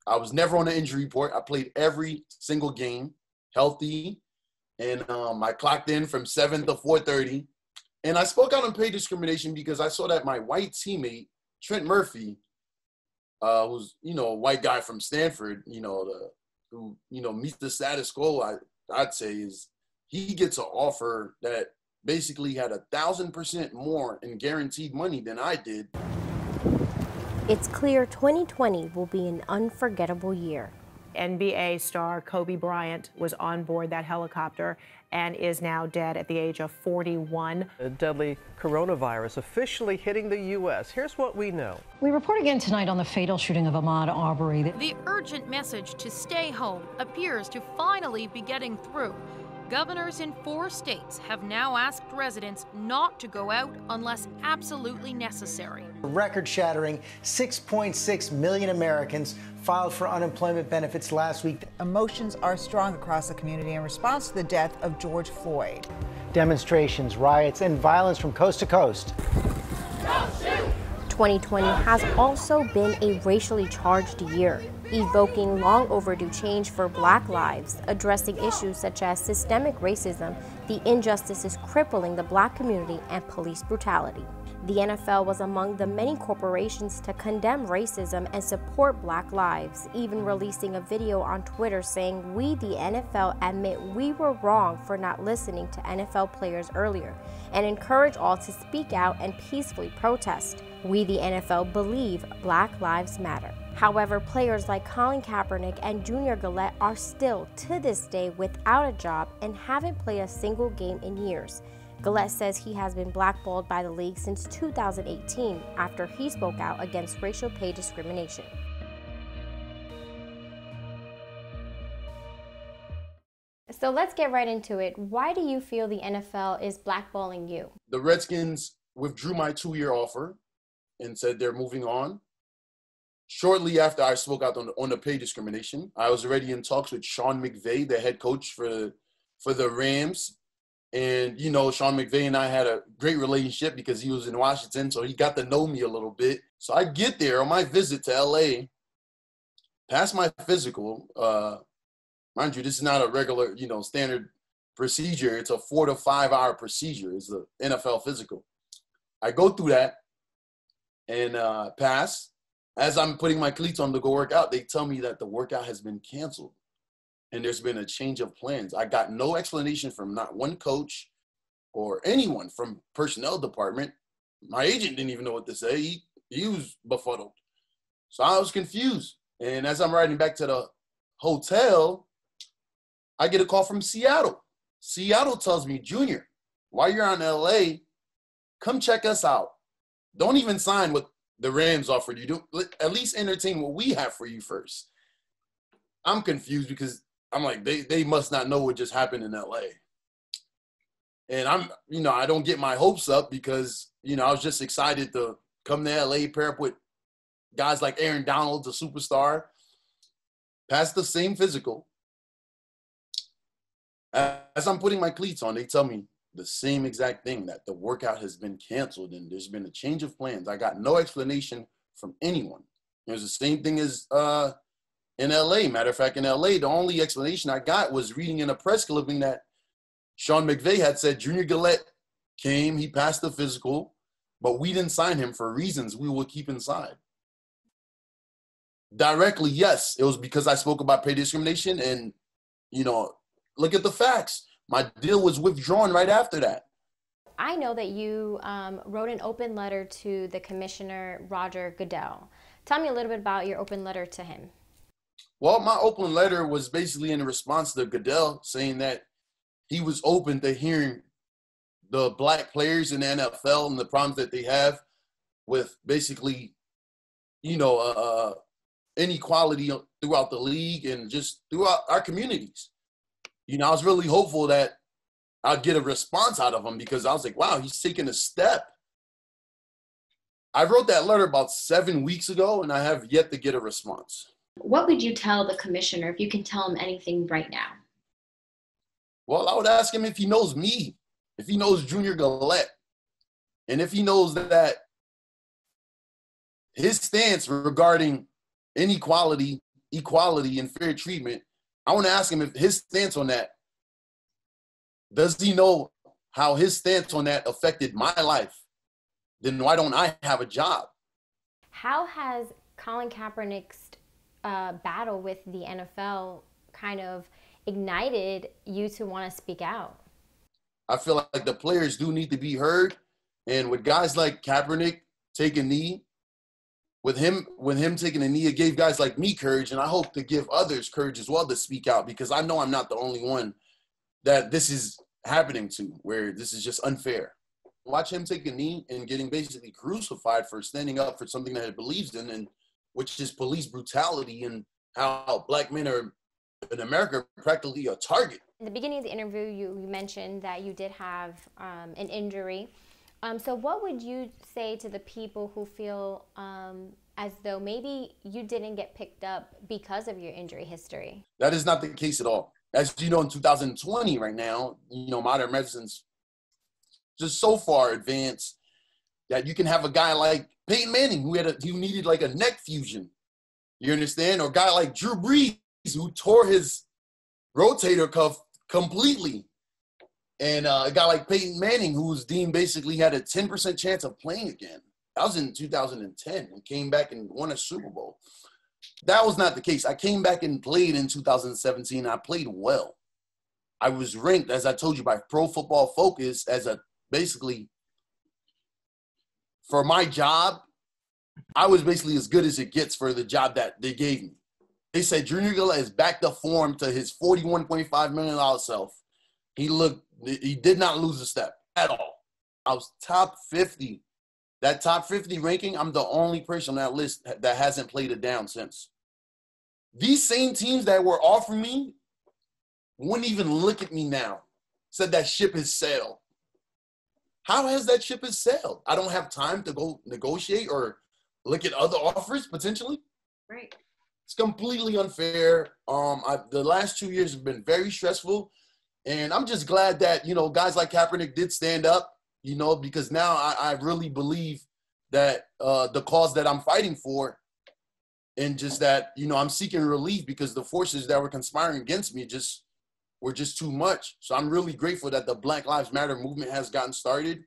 I was never on the injury report. I played every single game, healthy, and I clocked in from 7 to 4:30. And I spoke out on pay discrimination because I saw that my white teammate, Trent Murphy, who's, a white guy from Stanford, who meets the status quo, I'd say, is he gets an offer that basically had 1,000% more in guaranteed money than I did. It's clear 2020 will be an unforgettable year. NBA star Kobe Bryant was on board that helicopter and is now dead at the age of 41. A deadly coronavirus officially hitting the U.S. Here's what we know. We report again tonight on the fatal shooting of Ahmaud Arbery. The urgent message to stay home appears to finally be getting through. Governors in 4 states have now asked residents not to go out unless absolutely necessary. A record-shattering 6.6 million Americans filed for unemployment benefits last week. Emotions are strong across the community in response to the death of George Floyd. Demonstrations, riots, and violence from coast to coast. 2020 has also been a racially charged year, evoking long overdue change for Black lives, addressing issues such as systemic racism, the injustices crippling the Black community, and police brutality. The NFL was among the many corporations to condemn racism and support Black lives, even releasing a video on Twitter saying, "We, the NFL, admit we were wrong for not listening to NFL players earlier, and encourage all to speak out and peacefully protest. We, the NFL, believe Black lives matter." However, players like Colin Kap and Junior Galette are still, to this day, without a job and haven't played a single game in years. Galette says he has been blackballed by the league since 2018 after he spoke out against racial pay discrimination. So let's get right into it. Why do you feel the NFL is blackballing you? The Redskins withdrew my 2-year offer and said they're moving on. Shortly after I spoke out on the pay discrimination, I was already in talks with Sean McVay, the head coach for the Rams. And, Sean McVay and I had a great relationship because he was in Washington, so he got to know me a little bit. So I get there on my visit to L.A., pass my physical. Mind you, this is not a regular, standard procedure. It's a 4 to 5 hour procedure. It's the NFL physical. I go through that and pass. As I'm putting my cleats on to go work out, they tell me that the workout has been canceled and there's been a change of plans. I got no explanation from not one coach or anyone from personnel department. My agent didn't even know what to say. He was befuddled. So I was confused. And as I'm riding back to the hotel, I get a call from Seattle. Seattle tells me, "Junior, while you're on LA, come check us out. Don't even sign what the Rams offered you. Do at least entertain what we have for you first." I'm confused because I'm like, they must not know what just happened in LA. And I don't get my hopes up because, I was just excited to come to LA, pair up with guys like Aaron Donald, the superstar, pass the same physical. As I'm putting my cleats on, they tell me the same exact thing, that the workout has been canceled and there's been a change of plans. I got no explanation from anyone. It was the same thing as in LA. Matter of fact, in LA, the only explanation I got was reading in a press clipping that Sean McVay had said Junior Galette came, he passed the physical, but we didn't sign him for reasons we will keep inside. Directly, yes, it was because I spoke about pay discrimination and, look at the facts. My deal was withdrawn right after that. I know that you wrote an open letter to the commissioner, Roger Goodell. Tell me a little bit about your open letter to him. Well, my open letter was basically in response to Goodell saying that he was open to hearing the Black players in the NFL and the problems that they have with basically, inequality throughout the league and just throughout our communities. I was really hopeful that I'd get a response out of him because I was like, wow, he's taking a step. I wrote that letter about 7 weeks ago and I have yet to get a response. What would you tell the commissioner if you can tell him anything right now? Well, I would ask him if he knows me, if he knows Junior Galette, and if he knows that his stance regarding inequality equality and fair treatment, I want to ask him if his stance on that, does he know how his stance on that affected my life? Then why don't I have a job? How has Colin Kaepernick's battle with the NFL kind of ignited you to want to speak out? I feel like the players do need to be heard. And with guys like Kaepernick taking a knee, with him taking a knee, it gave guys like me courage. And I hope to give others courage as well to speak out, because I know I'm not the only one that this is happening to, where this is just unfair. Watch him take a knee and getting basically crucified for standing up for something that he believes in, and which is police brutality and how black men are in America practically a target. In the beginning of the interview, you mentioned that you did have an injury. So what would you say to the people who feel as though maybe you didn't get picked up because of your injury history? That is not the case at all. As you know, in 2020 right now, modern medicine's just so far advanced that you can have a guy like Peyton Manning who needed like a neck fusion. You understand? Or a guy like Drew Brees who tore his rotator cuff completely. And a guy like Peyton Manning, who was deemed basically had a 10% chance of playing again. That was in 2010 and came back and won a Super Bowl. That was not the case. I came back and played in 2017. I played well. I was ranked, as I told you, by Pro Football Focus as basically, for my job, I was basically as good as it gets for the job that they gave me. They said Junior Galette is back to form to his $41.5 million self. He did not lose a step at all. I was top 50. That top 50 ranking, I'm the only person on that list that hasn't played it down since. These same teams that were offering me wouldn't even look at me now. Said that ship has sailed. How has that ship has sailed? I don't have time to go negotiate or look at other offers potentially. Right. It's completely unfair. The last 2 years have been very stressful. And I'm just glad that, guys like Kaepernick did stand up, because now I really believe that the cause that I'm fighting for, and just that, I'm seeking relief because the forces that were conspiring against me were just too much. So I'm really grateful that the Black Lives Matter movement has gotten started.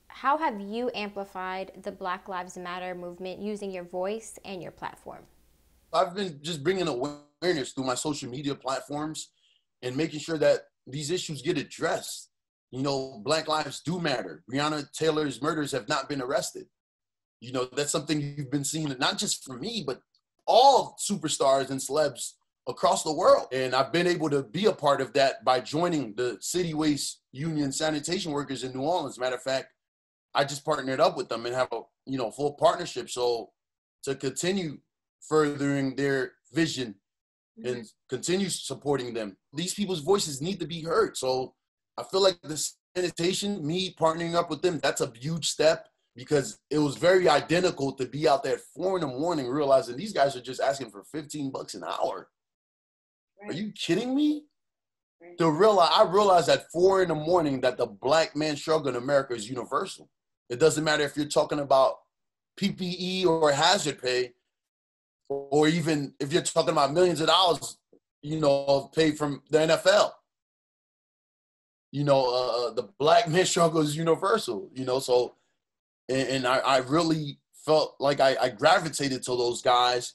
How have you amplified the Black Lives Matter movement using your voice and your platform? I've been just bringing awareness through my social media platforms and making sure that these issues get addressed. Black lives do matter. Breonna Taylor's murders have not been arrested. That's something you've been seeing, not just from me, but all superstars and celebs across the world. And I've been able to be a part of that by joining the City Waste Union sanitation workers in New Orleans. Matter of fact, I just partnered up with them and have a full partnership. So to continue furthering their vision and continue supporting them. These people's voices need to be heard. So I feel like the sanitation, me partnering up with them, that's a huge step, because it was very identical to be out there at 4 a.m. realizing these guys are just asking for $15 an hour. Right. Are you kidding me? Right. I realized at 4 a.m. that the black man struggle in America is universal. It doesn't matter if you're talking about PPE or hazard pay, or even if you're talking about millions of dollars, paid from the NFL. The black man struggle is universal, so, and I really felt like I gravitated to those guys,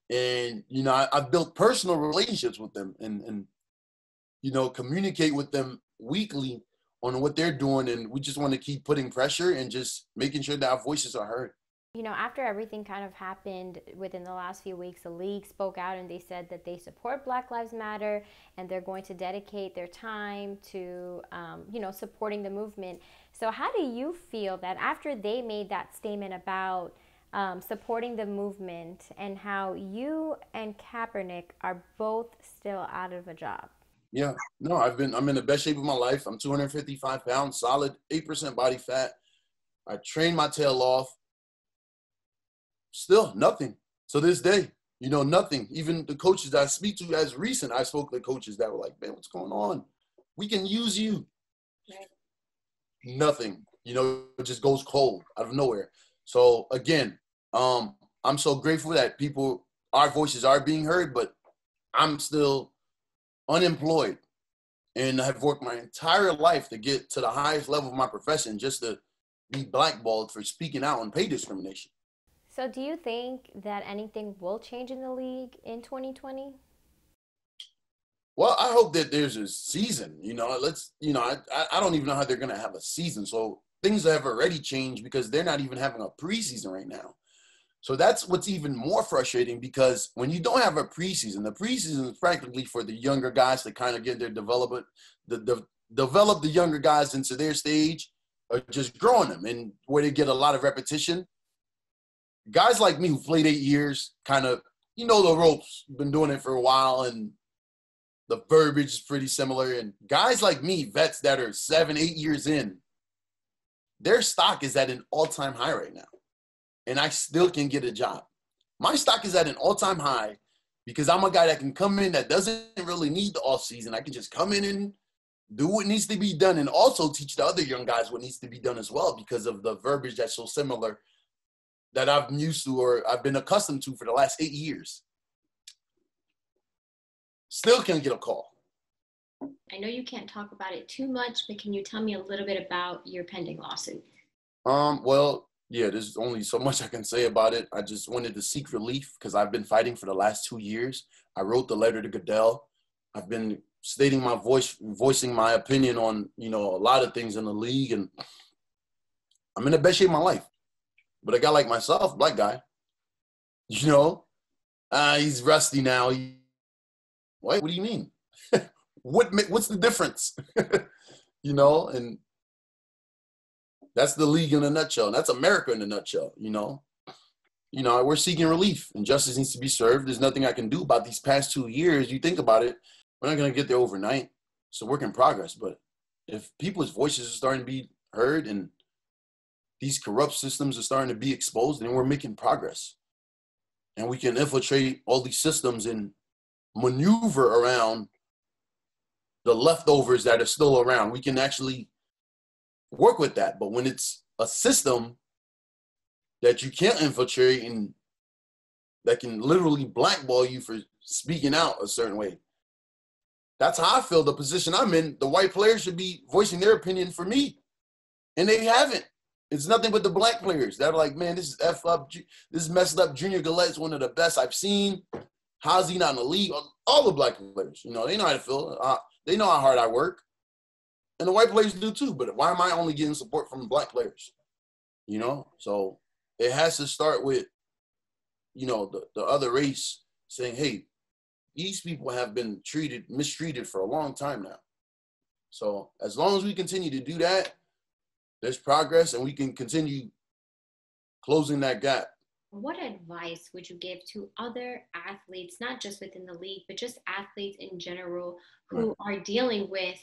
and, I've built personal relationships with them and communicate with them weekly on what they're doing, and we just want to keep putting pressure and just making sure that our voices are heard. After everything kind of happened within the last few weeks, the league spoke out and they said that they support Black Lives Matter and they're going to dedicate their time to, supporting the movement. So how do you feel that after they made that statement about supporting the movement, and how you and Kaepernick are both still out of a job? Yeah, no, I'm in the best shape of my life. I'm 255 pounds, solid 8% body fat. I trained my tail off. Still nothing. So this day, nothing. Even the coaches that I speak to as recent, I spoke to coaches that were like, man, what's going on? We can use you. Right. Nothing. It just goes cold out of nowhere. So again, I'm so grateful that people our voices are being heard, but I'm still unemployed and have worked my entire life to get to the highest level of my profession just to be blackballed for speaking out on pay discrimination. So do you think that anything will change in the league in 2020? Well, I hope that there's a season, I don't even know how they're going to have a season. So things have already changed because they're not even having a preseason right now. So that's what's even more frustrating, because when you don't have a preseason, the preseason is practically for the younger guys to kind of get their development, develop the younger guys into their stage, or just growing them, and where they get a lot of repetition. Guys like me who played 8 years, kind of, the ropes, been doing it for a while, and the verbiage is pretty similar. And guys like me, vets that are 7, 8 years in, their stock is at an all-time high right now. And I still can get a job. My stock is at an all-time high because I'm a guy that can come in that doesn't really need the off-season. I can just come in and do what needs to be done, and also teach the other young guys what needs to be done as well, because of the verbiage that's so similar that I've been used to, or I've been accustomed to for the last 8 years. Still can't get a call. I know you can't talk about it too much, but can you tell me a little bit about your pending lawsuit? Well, yeah, there's only so much I can say about it. I just wanted to seek relief because I've been fighting for the last 2 years. I wrote the letter to Goodell. I've been stating my voicing my opinion on, a lot of things in the league, and I'm in the best shape of my life. But a guy like myself, black guy, he's rusty now. What do you mean? What's the difference? And that's the league in a nutshell. And that's America in a nutshell, we're seeking relief, and justice needs to be served. There's nothing I can do about these past 2 years. You think about it, we're not going to get there overnight. It's a work in progress. But if people's voices are starting to be heard and these corrupt systems are starting to be exposed, then we're making progress. And we can infiltrate all these systems and maneuver around the leftovers that are still around. We can actually work with that. But when it's a system that you can't infiltrate and that can literally blackball you for speaking out a certain way, that's how I feel the position I'm in. The white players should be voicing their opinion for me, and they haven't. It's nothing but the black players that are like, man, this is F up. This is messed up. Junior Galette is one of the best I've seen. How's he not in the league? All the black players, they know how to feel. They know how hard I work. And the white players do too. But why am I only getting support from the black players? So it has to start with, the other race saying, hey, these people have been mistreated for a long time now. So as long as we continue to do that, there's progress, and we can continue closing that gap. What advice would you give to other athletes, not just within the league, but just athletes in general who are dealing with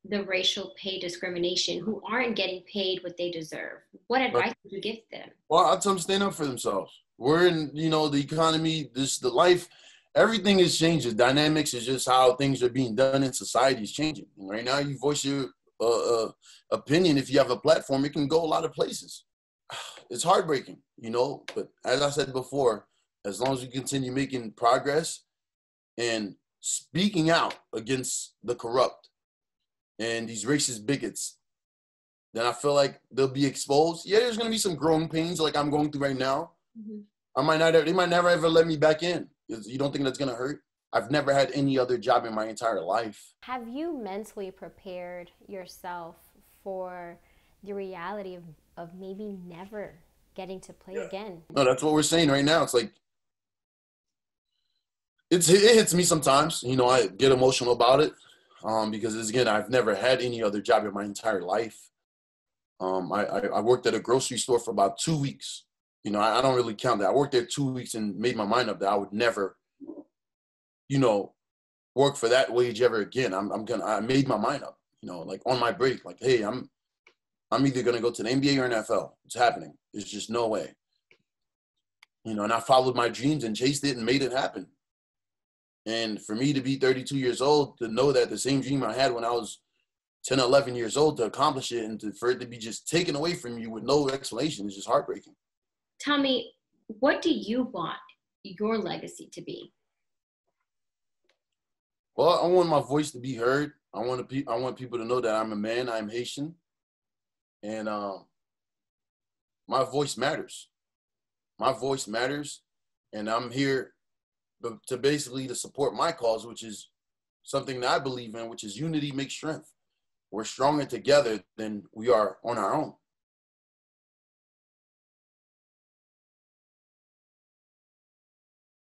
the racial pay discrimination, who aren't getting paid what they deserve? What advice would you give them? Well, I'd tell them to stand up for themselves. We're in, the economy, the life, everything is changing. Dynamics is just how things are being done in society is changing. And right now, you voice your opinion. If you have a platform, it can go a lot of places. It's heartbreaking, but as I said before, as long as we continue making progress and speaking out against the corrupt and these racist bigots, then I feel like they'll be exposed. Yeah, there's going to be some growing pains like I'm going through right now. Mm-hmm. They might never ever let me back in. You don't think that's going to hurt? I've never had any other job in my entire life. Have you mentally prepared yourself for the reality of maybe never getting to play again? No, that's what we're saying right now. It's like, it hits me sometimes. I get emotional about it because, again, I've never had any other job in my entire life. I worked at a grocery store for about 2 weeks. I don't really count that. I worked there 2 weeks and made my mind up that I would never, work for that wage ever again. I made my mind up, like on my break, like, hey, I'm either going to go to the NBA or NFL. It's happening. There's just no way. And I followed my dreams and chased it and made it happen. And for me to be 32 years old, to know that the same dream I had when I was 10, 11 years old, to accomplish it, and for it to be just taken away from you with no explanation is just heartbreaking. Tell me, what do you want your legacy to be? Well, I want my voice to be heard. I want people to know that I'm a man. I'm Haitian, and my voice matters. My voice matters, and I'm here to basically to support my cause, which is something that I believe in, which is unity makes strength. We're stronger together than we are on our own.